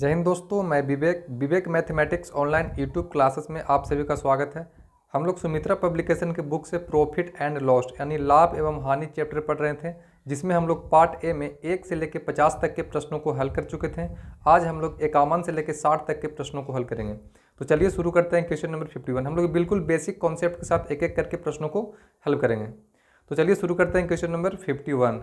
जय हिंद दोस्तों, मैं विवेक मैथमेटिक्स ऑनलाइन यूट्यूब क्लासेस में आप सभी का स्वागत है। हम लोग सुमित्रा पब्लिकेशन के बुक से प्रॉफिट एंड लॉस यानी लाभ एवं हानि चैप्टर पढ़ रहे थे, जिसमें हम लोग पार्ट ए में 1 से लेकर 50 तक के प्रश्नों को हल कर चुके थे। आज हम लोग 51 से लेकर 60 तक के प्रश्नों को हल करेंगे। तो चलिए शुरू करते हैं। क्वेश्चन नंबर 51 हम लोग बिल्कुल बेसिक कॉन्सेप्ट के साथ एक एक करके प्रश्नों को हल करेंगे। तो चलिए शुरू करते हैं। क्वेश्चन नंबर 51,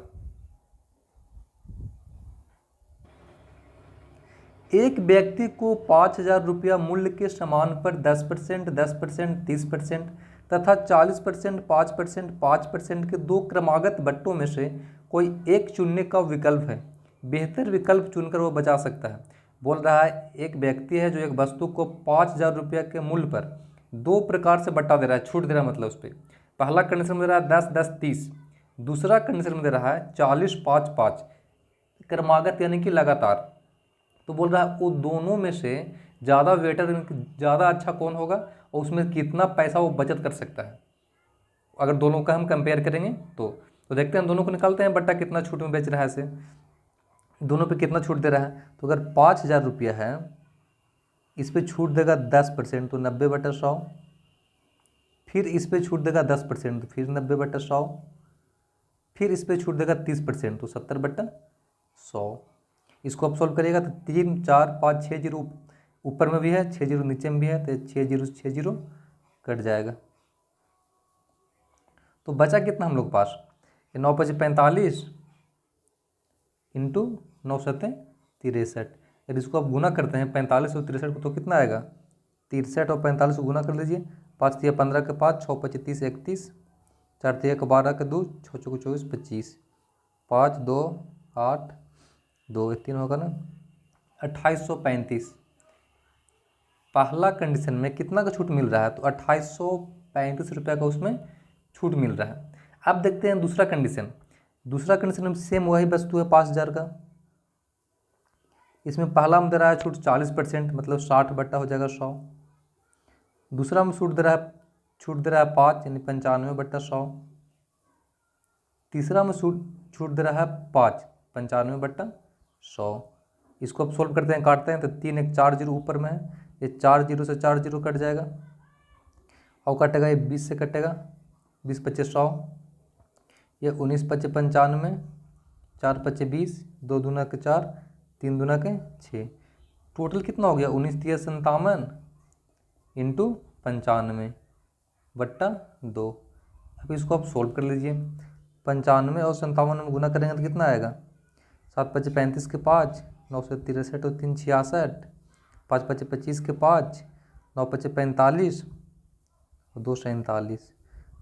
एक व्यक्ति को 5,000 रुपया मूल्य के सामान पर 10%, 10%, 30% तथा 40%, 5%, 5% के दो क्रमागत बट्टों में से कोई एक चुनने का विकल्प है। बेहतर विकल्प चुनकर वो बचा सकता है। बोल रहा है एक व्यक्ति है जो एक वस्तु को 5,000 रुपया के मूल्य पर दो प्रकार से बट्टा दे रहा है, छूट दे रहा है मतलब उस पर। पहला कंडीशन में दे रहा है 10, 10, 30। दूसरा कंडीशन में दे रहा है 40, 5, 5 क्रमागत यानी कि लगातार। तो बोल रहा है वो दोनों में से ज़्यादा बेटर ज़्यादा अच्छा कौन होगा और उसमें कितना पैसा वो बचत कर सकता है। अगर दोनों का हम कंपेयर करेंगे तो देखते हैं, दोनों को निकालते हैं बट्टा कितना छूट में बेच रहा है, से दोनों पे कितना छूट दे रहा है। तो अगर 5,000 रुपया है, इस पर छूट देगा 10% तो 90/100। फिर इस पर छूट देगा 10% तो फिर 90/100। फिर इस पर छूट देगा 30% तो 70/100। इसको आप सॉल्व करिएगा तो 3, 4, 5, 6 जीरो ऊपर में भी है, 6 जीरो नीचे में भी है, तो 6 जीरो 6 जीरो कट जाएगा। तो बचा कितना हम लोग पास, 9 × 5 = 45 इंटू 9 × 7 = 63। यदि इसको आप गुना करते हैं 45 और 63 को तो कितना आएगा, 63 और 45 को गुना कर लीजिए। 5 × 15 = 5, 6 × 25 = 30, 31, 4 × 1 = 12, 2 6 × 4 = 24, 25, 5, 2, 8, 2, 3 होगा ना, 2835। पहला कंडीशन में कितना का छूट मिल रहा है, तो 2835 रुपये का उसमें छूट मिल रहा है। अब देखते हैं दूसरा कंडीशन। दूसरा कंडीशन में सेम वही वस्तु है 5,000 का। इसमें पहला में दे रहा है छूट 40%, मतलब 60 हो जाएगा 100। दूसरा में छूट दे रहा है 5 यानी 95/100। तीसरा में छूट दे रहा है 5, 95/100। इसको अब सोल्व करते हैं, काटते हैं तो 3, 1, 4 जीरो ऊपर में है, ये 4 जीरो से 4 जीरो कट जाएगा और कटेगा ये 20 से कटेगा, 20 × 25 = 100। ये 19 × 25 = 95, 4 × 25 = 20, 2 दूना के 4, 3 दूना के 6। टोटल कितना हो गया, 19 × 3 = 57 इंटू 95/2। अब इसको आप सोल्व कर लीजिए। 95 और 57 में गुना करेंगे तो कितना आएगा, 7 × 5 = 35 के 5, 9 से 63 और 3 66, 5 × 5 = 25 के 5, 9 × 5 = 45 और 2 47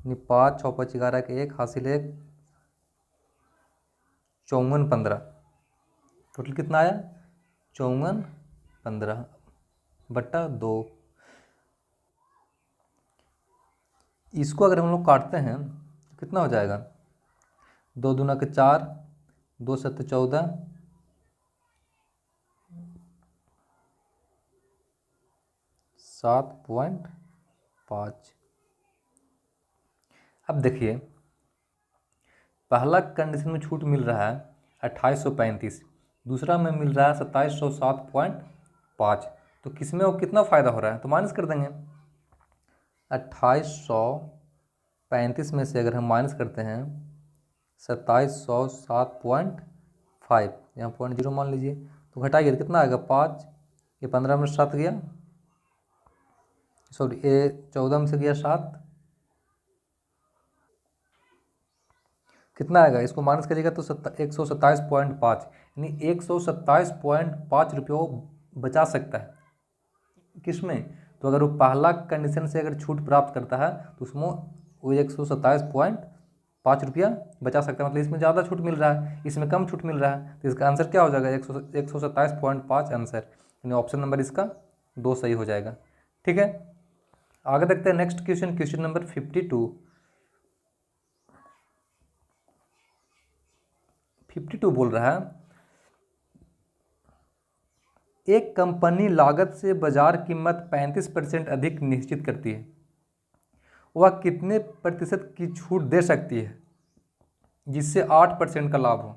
यानी 5, 6 × 5 = 11 के 1 हासिल 1, 5415। टोटल कितना आया, 5415/2। इसको अगर हम लोग काटते हैं तो कितना हो जाएगा, 2 दूना के 4, 2 7 14, 7.5। अब देखिए पहला कंडीशन में छूट मिल रहा है 2835, दूसरा में मिल रहा है 2707.5। तो किसमें वो कितना फ़ायदा हो रहा है, तो माइनस कर देंगे। 2835 में से अगर हम माइनस करते हैं 2707.5, यहाँ 0.0 मान लीजिए, तो घटाइए तो कितना आएगा 5, ये 15 में 7 गया, सॉरी ये 14 में से गया 7, कितना आएगा, इसको माइनस करिएगा तो 127.5 यानी 127.5 रुपये वो बचा सकता है। किसमें, तो अगर वो पहला कंडीशन से अगर छूट प्राप्त करता है तो उसमें वो 127.5 रुपया बचा सकता है। मतलब इसमें ज़्यादा छूट मिल रहा है, इसमें कम छूट मिल रहा है, तो इसका आंसर क्या हो जाएगा, 127.5 आंसर, यानी ऑप्शन नंबर इसका 2 सही हो जाएगा। ठीक है, आगे देखते हैं नेक्स्ट क्वेश्चन। क्वेश्चन नंबर 52 बोल रहा है एक कंपनी लागत से बाजार कीमत 35% अधिक निश्चित करती है, वह कितने प्रतिशत की छूट दे सकती है जिससे 8% का लाभ हो।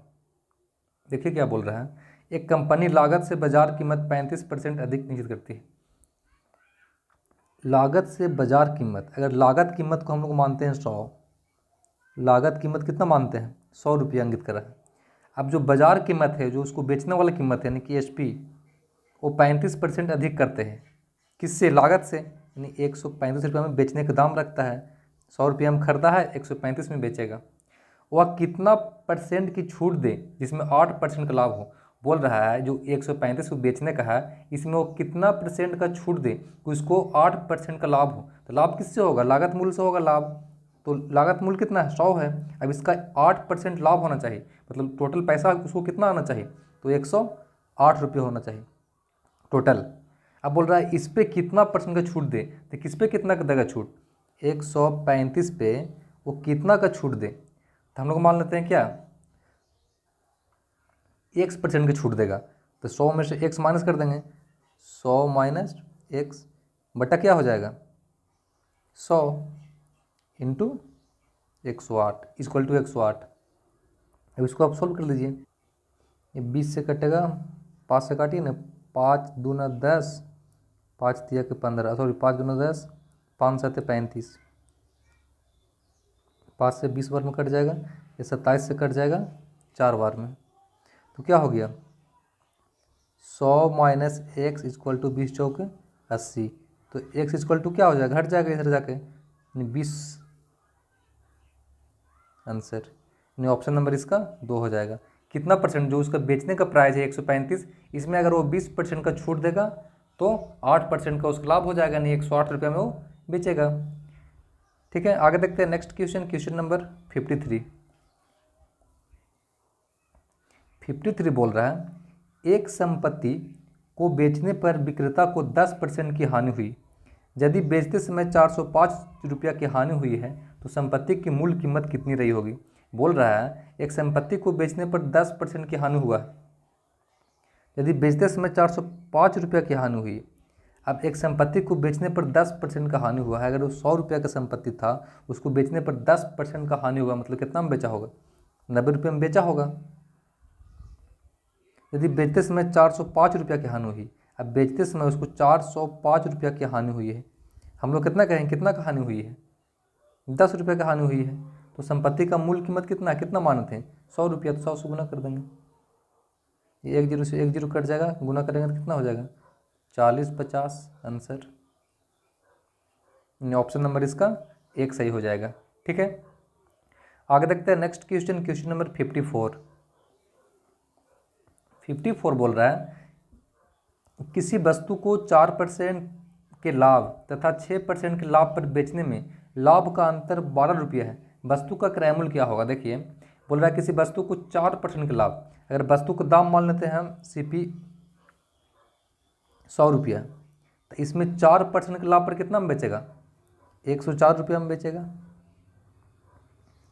देखिए क्या बोल रहा है, एक कंपनी लागत से बाजार कीमत 35% अधिक निश्चित करती है। लागत से बाजार कीमत, अगर लागत कीमत को हम लोग मानते हैं 100, लागत कीमत कितना मानते हैं 100 रुपया अंकित करा है। अब जो बाजार कीमत है, जो उसको बेचने वाला कीमत है यानी कि एसपी, वो 35% अधिक करते हैं। किससे? लागत से। यानी 135 रुपये में बेचने का दाम रखता है, 100 रुपये में खरीदा है, 135 में बेचेगा। वह कितना परसेंट की छूट दे जिसमें 8% का लाभ हो? बोल रहा है जो 135 को बेचने का है, इसमें वो कितना परसेंट का छूट दे कि उसको 8% का लाभ हो। तो लाभ किससे होगा? लागत मूल्य से होगा लाभ। तो लागत मूल्य कितना है? 100 है। अब इसका 8% लाभ होना चाहिए, मतलब टोटल पैसा उसको कितना आना चाहिए? तो 108 रुपये होना चाहिए टोटल। अब बोल रहा है इस पे कितना परसेंट का छूट दे, तो किस पे कितना का देगा छूट? 135 पे वो कितना का छूट दे? तो हम लोग मान लेते हैं क्या, x% की छूट देगा। तो 100 में से x माइनस कर देंगे, 100 माइनस x बटा क्या हो जाएगा 100 इंटू 108 इक्वल टू 108। अब इसको आप सोल्व कर लीजिए। ये 20 से कटेगा, 5 से काटिए ना, 5 दूना 10, 5 तिया के 15, सॉरी 5 दूना 10, 5 7 35, 5 से 20 बार में कट जाएगा, ये 27 से कट जाएगा 4 बार में। तो क्या हो गया 100 माइनस एक्स इक्वल टू 20 चौके 80। तो एक्स इक्वल टू क्या हो जाएगा? घट जाएगा इधर जाके, यानी 20 आंसर, यानी ऑप्शन नंबर इसका 2 हो जाएगा। कितना परसेंट? जो उसका बेचने का प्राइस है 135, इसमें अगर वो 20% का छूट देगा तो 8% का उसका लाभ हो जाएगा, यानी 108 रुपये में वो बेचेगा। ठीक है, आगे देखते हैं नेक्स्ट क्वेश्चन, क्वेश्चन नंबर 53। 53 बोल रहा है एक संपत्ति को बेचने पर विक्रेता को 10% की हानि हुई। यदि बेचते समय 405 रुपया की हानि हुई है तो संपत्ति की मूल कीमत कितनी रही होगी? बोल रहा है एक संपत्ति को बेचने पर 10% की हानि हुआ है, यदि बेचते समय 405 रुपया की हानि हुई। अब एक संपत्ति को बेचने पर 10% का हानि हुआ है, अगर वो 100 रुपया का संपत्ति था, उसको बेचने पर 10% का हानि हुआ, मतलब कितना में बेचा होगा? 90 रुपये में बेचा होगा। यदि बेचते समय 405 रुपया की हानि हुई, अब बेचते समय उसको 405 रुपया की हानि हुई है, हम लोग कितना कहें कितना का हानि हुई है? 10 रुपये का हानि हुई है। तो संपत्ति का मूल कीमत कितना है, कितना मानते हैं 100 रुपया, तो 100 से गुना कर देंगे, ये 1 जीरो से 1 जीरो कट जाएगा, गुना करेंगे तो कितना हो जाएगा 40 50 आंसर, ऑप्शन नंबर इसका 1 सही हो जाएगा। ठीक है, आगे देखते हैं नेक्स्ट क्वेश्चन, क्वेश्चन नंबर 54। 54 बोल रहा है किसी वस्तु को 4% के लाभ तथा 6% के लाभ पर बेचने में लाभ का अंतर 12 रुपये है, वस्तु का क्रय मूल्य क्या होगा? देखिए बोल रहा है किसी वस्तु को 4% के लाभ, अगर वस्तु का दाम मान लेते हैं हम सीपी 100 रुपया, तो इसमें 4% के लाभ पर कितना में बेचेगा? 104 रुपया में बेचेगा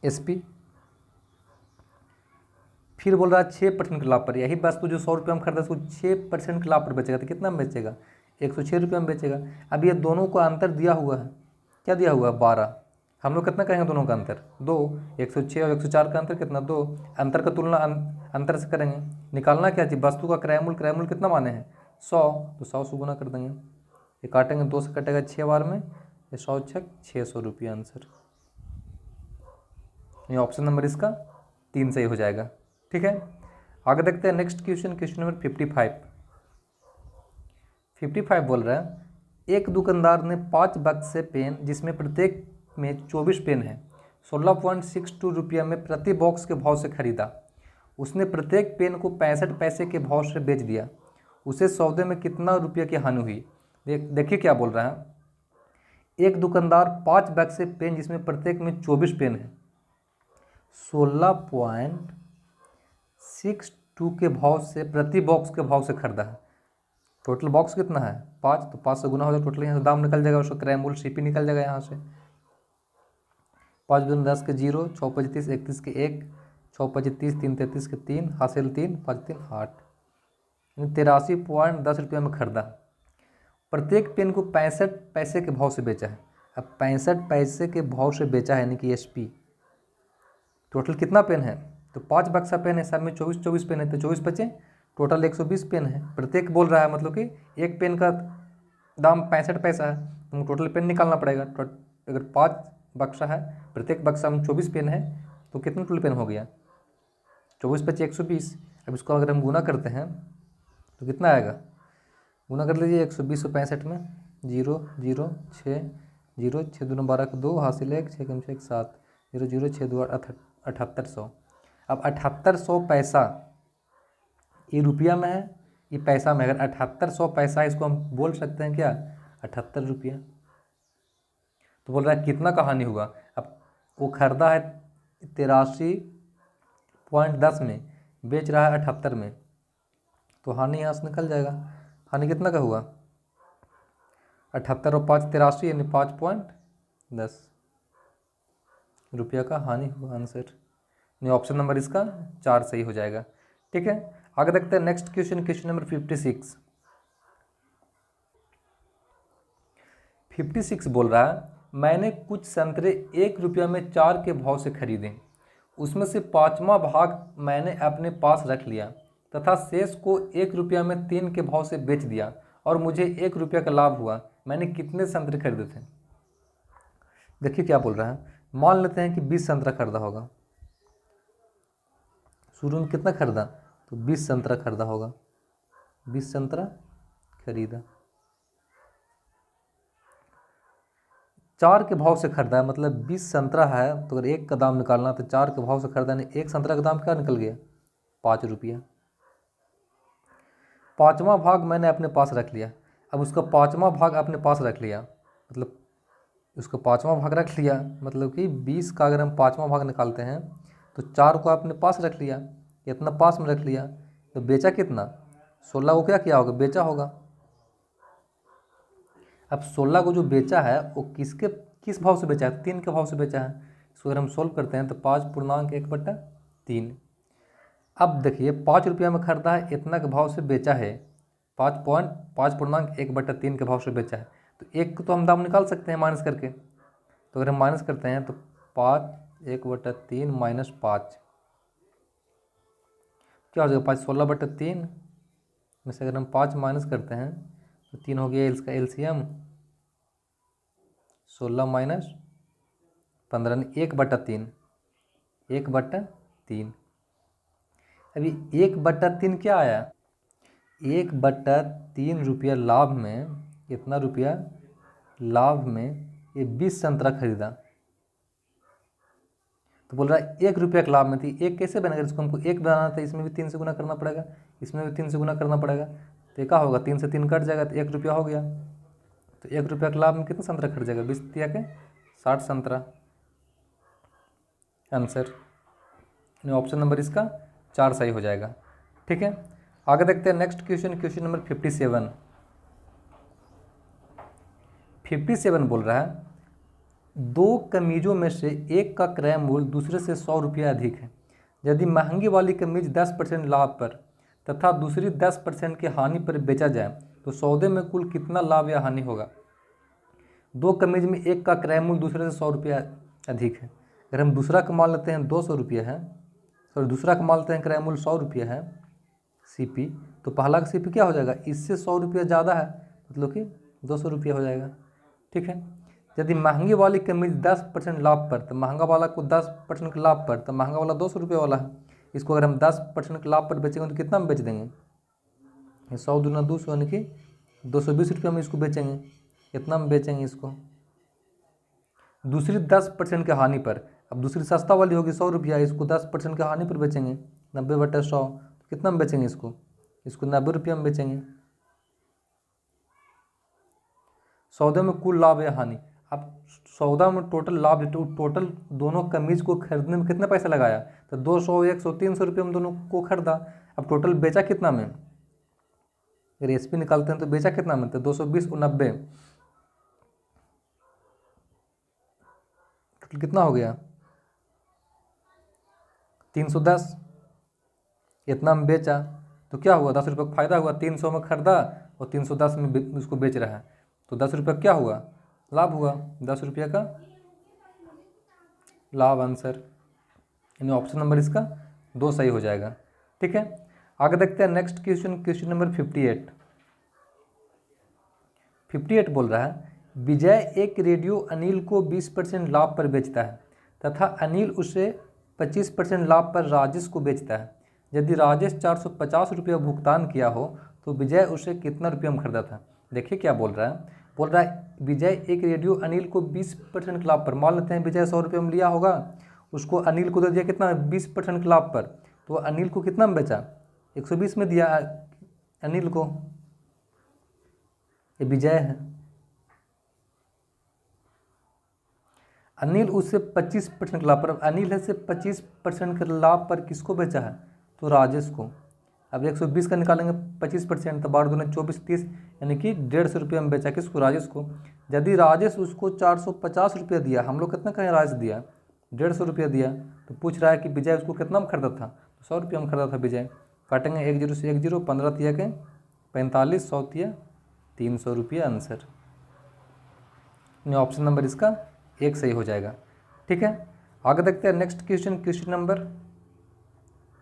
एसपी। फिर बोल रहा है 6% के लाभ पर, यही वस्तु जो 100 रुपये में खरीदा उसको 6% के लाभ पर बेचेगा, तो कितना में बेचेगा? 106 रुपये में बेचेगा। अब ये दोनों का अंतर दिया हुआ है, क्या दिया हुआ है 12। हम लोग कितना कहेंगे दोनों का अंतर? 2। 106 और 104 का अंतर कितना? 2। अंतर का तुलना अंतर से करेंगे, निकालना क्या चाहिए? वस्तु का क्रय मूल्य कितना माने हैं 100, तो 100 से गुना कर देंगे, ये काटेंगे 2 से कटेगा 6 बार में, ये 100 छक 600 रुपया आंसर, ये ऑप्शन नंबर इसका 3 सही हो जाएगा। ठीक है, आगे देखते हैं नेक्स्ट क्वेश्चन, क्वेश्चन नंबर 55। 55 बोल रहा है एक दुकानदार ने 5 बक्से पेन जिसमें प्रत्येक में 24 पेन है 16.62 रुपया में प्रति बॉक्स के भाव से खरीदा। उसने प्रत्येक पेन को 65 पैसे के भाव से बेच दिया, उसे सौदे में कितना रुपये की हानि हुई? देखिए क्या बोल रहा है एक दुकानदार 5 बक्से पेन जिसमें प्रत्येक में 24 पेन है 16.62 के भाव से प्रति बॉक्स के भाव से खरीदा है। टोटल बॉक्स कितना है 5, तो 5 से गुना हो जाएगा, टोटल यहाँ से दाम निकल जाएगा, उसका क्रय मूल्य सीपी निकल जाएगा यहाँ से। 5 दूनी 10 के 0, 6 25 31 के 1, 6 25 30 3 33 के 3, हासिल 3 5 3 8, 83.10 रुपये में खरीदा। प्रत्येक पेन को 65 पैसे के भाव से बेचा है। अब 65 पैसे के भाव से बेचा है यानी कि एसपी। टोटल कितना पेन है? तो 5 बक्सा पेन है, सब में 24 पेन है, तो 24 बचे टोटल 120 पेन है, प्रत्येक बोल रहा है, मतलब कि एक पेन का दाम 65 पैसा है, तुमको टोटल पेन निकालना पड़ेगा। अगर 5 बक्सा है, प्रत्येक बक्सा में 24 पेन है, तो कितने टोटल पेन हो गया? 24 × 120। अब इसको अगर हम गुना करते हैं तो कितना आएगा? गुना कर लीजिए 120 और 65 में, 0 0 6 0 6 दूना 12 का 2 हासिल 1 6 कम 6 7 0 0 6 2 7800। अब 7800 पैसा ये रुपया में है, ये पैसा में। अगर 7800 पैसा इसको हम बोल सकते हैं क्या? 78 रुपया। तो बोल रहा है कितना का हानि हुआ। अब वो खरीदा है 83.10 में, बेच रहा है 78 में, तो हानि यहाँ से निकल जाएगा। हानि कितना का हुआ? 78 और 5 83, यानी 5.10 रुपया का हानि हुआ। आंसर यानी ऑप्शन नंबर इसका 4 सही हो जाएगा। ठीक है, आगे देखते हैं नेक्स्ट क्वेश्चन, क्वेश्चन नंबर 56। 56 बोल रहा है मैंने कुछ संतरे 1 रुपया में 4 के भाव से खरीदे, उसमें से 5वां भाग मैंने अपने पास रख लिया तथा शेष को 1 रुपया में 3 के भाव से बेच दिया और मुझे 1 रुपया का लाभ हुआ। मैंने कितने संतरे खरीदे थे? देखिए क्या बोल रहा है। मान लेते हैं कि 20 संतरा खरीदा होगा। शुरू में कितना खरीदा? तो 20 संतरा खरीदा होगा, 20 संतरा खरीदा, 4 के भाव से खरीदा है, मतलब 20 संतरा है, तो अगर 1 का दाम निकालना तो 4 के भाव से खरीदा, नहीं 1 संतरा का दाम क्या निकल गया? 5 रुपया। 5वां भाग मैंने अपने पास रख लिया। अब उसका 5वां भाग अपने पास रख लिया, मतलब उसका 5वां भाग रख लिया, मतलब कि 20 का अगर हम 5वां भाग निकालते हैं तो 4 को अपने पास रख लिया, इतना पास में रख लिया, तो बेचा कितना? 16 को क्या किया होगा? बेचा होगा। अब 16 को जो बेचा है वो किस भाव से बेचा है? 3 के भाव से बेचा है। इसको अगर हम सोल्व करते हैं तो 5.1/3। अब देखिए 5 रुपया में खरीदा है, इतना के भाव से बेचा है, 5.1/3 के भाव से बेचा है, तो 1 को तो हम दाम निकाल सकते हैं माइनस करके। तो अगर हम माइनस करते हैं तो 5/1/3 माइनस 5 क्या हो जाएगा? 16/3 में से अगर हम 5 माइनस करते हैं तो 3 हो गया, इसका एलसीएम 16 माइनस 15, 1/3, 1/3। अभी 1/3 क्या आया? 1/3 रुपया लाभ में, इतना रुपया लाभ में ये 20 संतरा खरीदा, तो बोल रहा है 1 रुपया के लाभ में थी। 1 कैसे बनेगा? इसको हमको 1 बनाना था, इसमें भी 3 से गुना करना पड़ेगा, इसमें भी 3 से गुना करना पड़ेगा, तो क्या होगा? 3 से 3 कट जाएगा तो 1 रुपया हो गया। तो 1 रुपया के लाभ में कितना संतरा खरीद जाएगा? 20 दिया के 60 संतरा। आंसर ऑप्शन नंबर इसका 4 सही हो जाएगा। ठीक है, आगे देखते हैं नेक्स्ट क्वेश्चन, क्वेश्चन नंबर 57। 57 बोल रहा है 2 कमीजों में से एक का क्रय मूल्य दूसरे से 100 रुपया अधिक है। यदि महंगी वाली कमीज 10% लाभ पर तथा दूसरी 10% की हानि पर बेचा जाए तो सौदे में कुल कितना लाभ या हानि होगा? 2 कमीज में एक का क्रय मूल्य दूसरे से 100 रुपया अधिक है। अगर हम दूसरा का मान लेते हैं 200 रुपया है, सॉरी दूसरा का मान लेते हैं क्रय मूल्य 100 रुपया है सीपी, तो पहला का सीपी क्या हो जाएगा? इससे 100 रुपया ज़्यादा है, मतलब कि 200 रुपया हो जाएगा। ठीक है, यदि महंगी वाली कमीज 10% लाभ पर, तो महंगा वाला को 10% के लाभ पर, तो महंगा वाला 200 रुपये वाला है, इसको अगर हम 10% के लाभ पर बेचेंगे तो कितना में बेच देंगे? 100 दूना 200, यानी कि 220 रुपये में इसको बेचेंगे। कितना में बेचेंगे इसको? दूसरी 10% के हानि पर, अब दूसरी सस्ता वाली होगी 100 रुपया, इसको 10% के हानि पर बेचेंगे, 90/100, तो कितना में बेचेंगे इसको? इसको 90 रुपया में बेचेंगे। सौदे में कुल लाभ या हानि, अब सौदा में टोटल लाभ, टोटल दोनों कमीज को खरीदने में कितना पैसा लगाया? तो 200, 100, 300 रुपये में दोनों को खरीदा। अब टोटल बेचा कितना में? अगर एसपी निकालते हैं तो बेचा कितना में? तो 220 और 90, टोटल कितना हो गया? 310। इतना में बेचा तो क्या हुआ? 10 रुपये का फायदा हुआ। 300 में खरीदा और 310 में उसको बेच रहा है, तो 10 रुपये क्या हुआ? लाभ हुआ, 10 रुपये का लाभ। आंसर यानी ऑप्शन नंबर इसका 2 सही हो जाएगा। ठीक है, आगे देखते हैं नेक्स्ट क्वेश्चन, क्वेश्चन नंबर 58। 58 बोल रहा है विजय एक रेडियो अनिल को 20% लाभ पर बेचता है तथा अनिल उसे 25% लाभ पर राजेश को बेचता है। यदि राजेश 450 रुपया भुगतान किया हो तो विजय उसे कितना रुपया में खरीदा था। देखिए क्या बोल रहा है, बोल रहा है विजय एक रेडियो अनिल को 20% लाभ पर, मान लेते हैं विजय 100 रुपये में लिया होगा, उसको अनिल को दे दिया कितना 20% लाभ पर, तो अनिल को कितना में बेचा 120 में दिया अनिल को, ये विजय है। अनिल उससे 25% लाभ पर, अनिल है से 25% के लाभ पर किसको बेचा है तो राजेश को। अब 120 का निकालेंगे 25% तो 12 दूनी 24 30, यानी कि 150 रुपये में बेचा किसको राजेश को। यदि राजेश उसको 450 रुपया दिया, हम लोग कितना कहें राजेश दिया 150 रुपया दिया, तो पूछ रहा है कि विजय उसको कितना में खरीदा था तो 100 रुपया में खरीदा था विजय। काटेंगे 1 0 से 1 0, 15 तिया के 45, 100 तिया 300 रुपया आंसर। ऑप्शन नंबर इसका 1 सही हो जाएगा। ठीक है, आगे देखते हैं नेक्स्ट क्वेश्चन, क्वेश्चन नंबर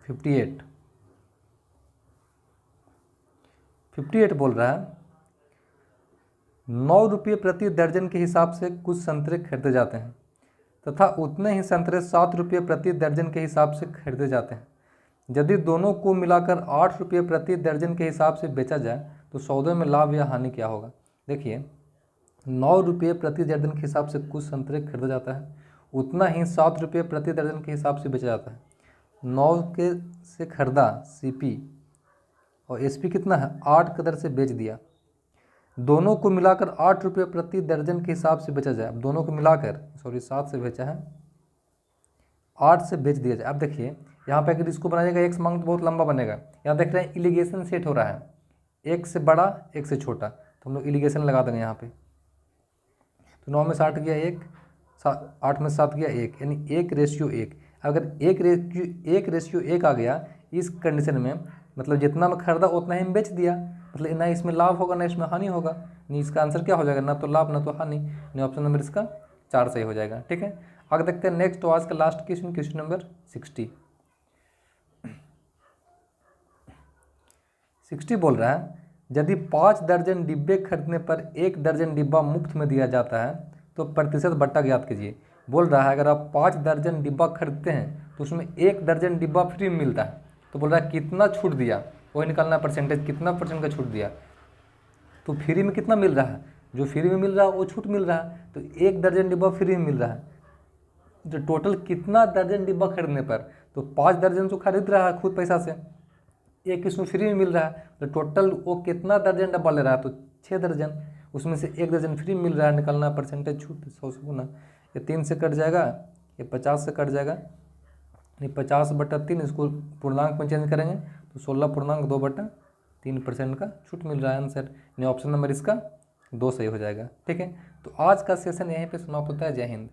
58। 58 बोल रहा है 9 रुपये प्रति दर्जन के हिसाब से कुछ संतरे खरीदे जाते हैं तथा उतने ही संतरे 7 रुपये प्रति दर्जन के हिसाब से खरीदे जाते हैं। यदि दोनों को मिलाकर 8 रुपये प्रति दर्जन के हिसाब से बेचा जाए तो सौदे में लाभ या हानि क्या होगा। देखिए 9 रुपये प्रति दर्जन के हिसाब से कुछ संतरे खरीदा जाता है, उतना ही 7 रुपये प्रति दर्जन के हिसाब से बेचा जाता है। 9 के से खरीदा CP और SP कितना है 8 के दर से बेच दिया। दोनों को मिलाकर 8 रुपये प्रति दर्जन के हिसाब से बेचा जाए, अब दोनों को मिलाकर 7 से बेचा है 8 से बेच दिया जाए। अब देखिए यहाँ पे अगर इसको बनाइएगा एक मांग तो बहुत लंबा बनेगा। यहाँ देख रहे हैं इलिगेशन सेट हो रहा है, एक से बड़ा एक से छोटा, तो हम लोग इलिगेशन लगा देंगे यहाँ पे। तो 9 में 60 गया 1, 8 में 7 गया 1, यानी 1:1। अगर 1:1 आ गया इस कंडीशन में, मतलब जितना में खरीदा उतना ही बेच दिया, मतलब ना इसमें लाभ होगा ना इसमें हानि होगा, नहीं इसका आंसर क्या हो जाएगा ना तो लाभ ना तो हानि, नहीं ऑप्शन नंबर इसका 4 सही हो जाएगा। ठीक है, आगे देखते हैं नेक्स्ट, तो आज का लास्ट क्वेश्चन, क्वेश्चन नंबर 60 बोल रहा है यदि 5 दर्जन डिब्बे खरीदने पर 1 दर्जन डिब्बा मुफ्त में दिया जाता है तो प्रतिशत बट्टा ज्ञात कीजिए। बोल रहा है अगर आप 5 दर्जन डिब्बा खरीदते हैं तो उसमें 1 दर्जन डिब्बा फ्री में मिलता है, तो बोल रहा है कितना छूट दिया, वही निकालना परसेंटेज, कितना % का छूट दिया। तो फ्री में कितना मिल रहा है, जो फ्री में मिल रहा है वो छूट मिल रहा है, तो 1 दर्जन डिब्बा फ्री में मिल रहा है। तो टोटल कितना दर्जन डिब्बा खरीदने पर, तो 5 दर्जन तो खरीद रहा है खुद पैसा से, एक इसमें फ्री में मिल रहा है, तो टोटल वो कितना दर्जन डब्बा ले रहा है तो 6 दर्जन, उसमें से 1 दर्जन फ्री मिल रहा है, निकालना परसेंटेज छूट 100 से गुना, ये 3 से कट जाएगा, ये 50 से कट जाएगा, ये 50/3, इसको पूर्णांक में चेंज करेंगे तो 16.2/3% का छूट मिल रहा है आंसर, यानी ऑप्शन नंबर इसका 2 सही हो जाएगा। ठीक है, तो आज का सेशन यहीं पे समाप्त होता है। जय हिंद।